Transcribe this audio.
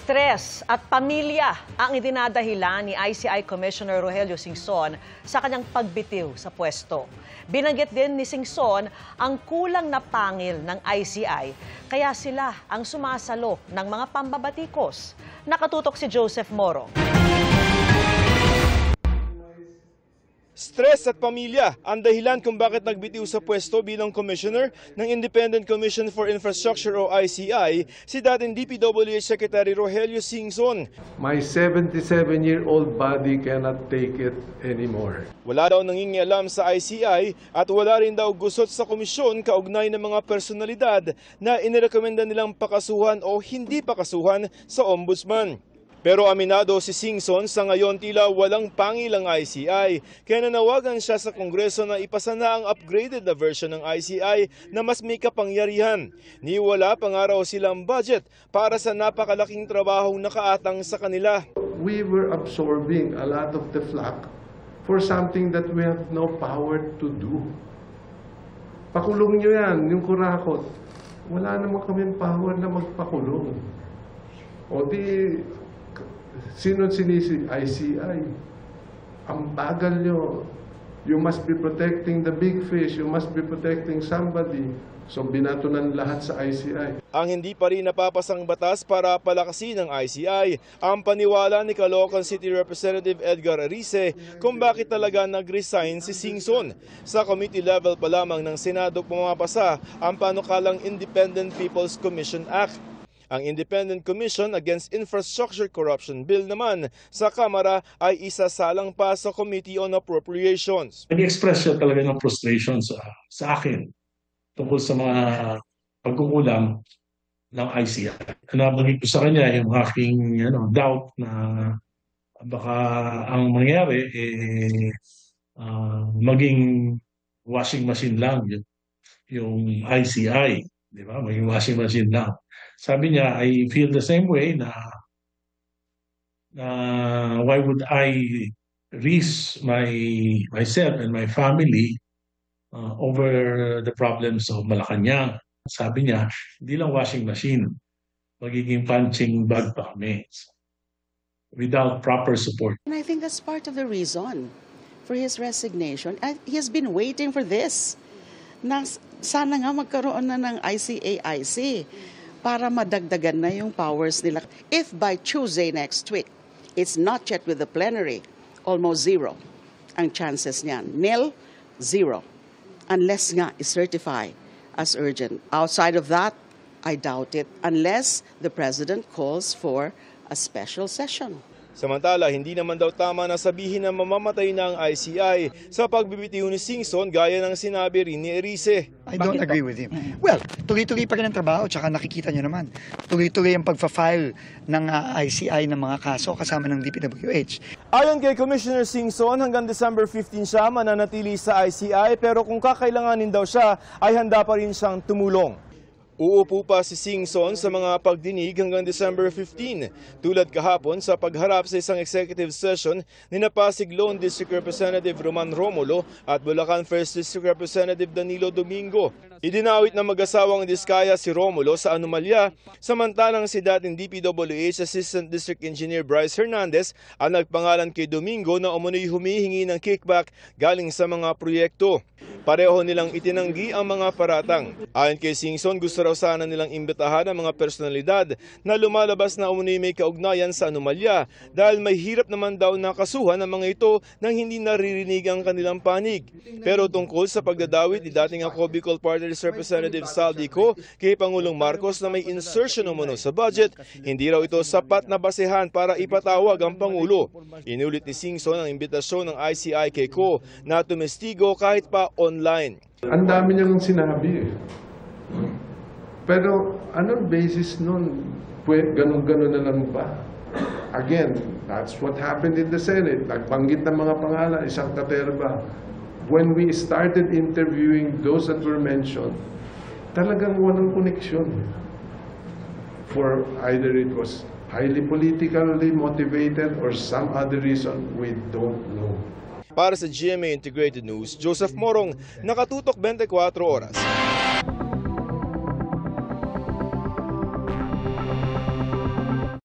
Stress at pamilya ang idinadahilan ni ICI Commissioner Rogelio Singson sa kanyang pagbitiw sa pwesto. Binanggit din ni Singson ang kulang na pangil ng ICI, kaya sila ang sumasalo ng mga pambabatikos. Nakatutok si Joseph Moro. Stress at pamilya ang dahilan kung bakit nagbitiw sa pwesto bilang Commissioner ng Independent Commission for Infrastructure o ICI si dating DPWH Secretary Rogelio Singson. My 77-year-old body cannot take it anymore. Wala daw nangingialam sa ICI at wala rin daw gusot sa komisyon kaugnay ng mga personalidad na inirekomenda nilang pakasuhan o hindi pakasuhan sa ombudsman. Pero aminado si Singson sa ngayon tila walang pangil ang ICI, kaya nanawagan siya sa Kongreso na ipasa na ang upgraded na version ng ICI na mas may kapangyarihan. Niwala pangaraw silang budget para sa napakalaking trabahong nakaatang sa kanila. We were absorbing a lot of the flack for something that we have no power to do. Pakulong nyo yan, yung kurakot. Wala naman kaming power na magpakulong. O di... Sino sinisi? ICI. Ang bagal nyo. You must be protecting the big fish. You must be protecting somebody. So binatunan lahat sa ICI. Ang hindi pa rin napapasang batas para palakasin ng ICI ang paniwala ni Caloocan City Representative Edgar Arice kung bakit talaga nag-resign si Singson. Sa committee level pa lamang ng Senado pumapasa ang panukalang Independent People's Commission Act. Ang Independent Commission Against Infrastructure Corruption Bill naman sa Kamara ay isasalang pa sa Committee on Appropriations. Nag-express siya talaga ng frustration sa akin tungkol sa mga pagkukulang ng ICI. Nabagay ko sa kanya yung aking doubt na baka ang mangyari maging washing machine lang yung ICI. Di ba? Maging washing machine lang. Sabi niya, I feel the same way na why would I risk myself and my family over the problems of Malacanang. Sabi niya, hindi lang washing machine, magiging punching bag pa kami without proper support. And I think that's part of the reason for his resignation. He has been waiting for this. Na sana nga magkaroon na ng ICAIC para madagdagan na yung powers nila. If by Tuesday next week, it's not yet with the plenary, almost zero ang chances niyan. Nil, zero. Unless nga is-certify as urgent. Outside of that, I doubt it. Unless the President calls for a special session. Samantala, hindi naman daw tama na sabihin na mamamatay na ang ICI sa pagbibitiw ni Singson gaya ng sinabi rin ni Arice. I don't agree with him. Well, tuloy-tuloy pa rin ang trabaho, tsaka nakikita nyo naman. Tuloy-tuloy ang pagpa-file ng ICI ng mga kaso kasama ng DPWH. Ayon kay Commissioner Singson, hanggang December 15 siya mananatili sa ICI pero kung kakailanganin daw siya ay handa pa rin siyang tumulong. Uupo pa si Singson sa mga pagdinig hanggang December 15, tulad kahapon sa pagharap sa isang executive session ni Pasig Lone District Representative Roman Romulo at Bulacan 1st District Representative Danilo Domingo. Idinawit ng mag-asawang Diskaya si Romulo sa anomalya, samantalang si dating DPWH Assistant District Engineer Bryce Hernandez ang nagpangalan kay Domingo na umano'y humihingi ng kickback galing sa mga proyekto. Pareho nilang itinanggi ang mga paratang. Ayon kay Singson, gusto raw sana nilang imbitahan ang mga personalidad na lumalabas na umano'y may kaugnayan sa anomalya dahil may hirap naman daw nakasuhan ang mga ito nang hindi naririnig ang kanilang panig. Pero tungkol sa pagdadawit ni dating ako Bicol Party Representative Saldico kay Pangulong Marcos na may insertion umano sa budget, hindi raw ito sapat na basehan para ipatawag ang Pangulo. Inulit ni Singson ang imbitasyon ng ICI kay Ko na tumestigo kahit pa online. Ang dami niyang sinabi. Pero anong basis nun? Ganun-ganun na lang ba? Again, that's what happened in the Senate. Nagbanggit ng mga pangalan, isang katerba. When we started interviewing those that were mentioned, talagang walang koneksyon. For either it was highly politically motivated or some other reason, we don't know. Para sa GMA Integrated News, Joseph Morong, Nakatutok 24 Oras.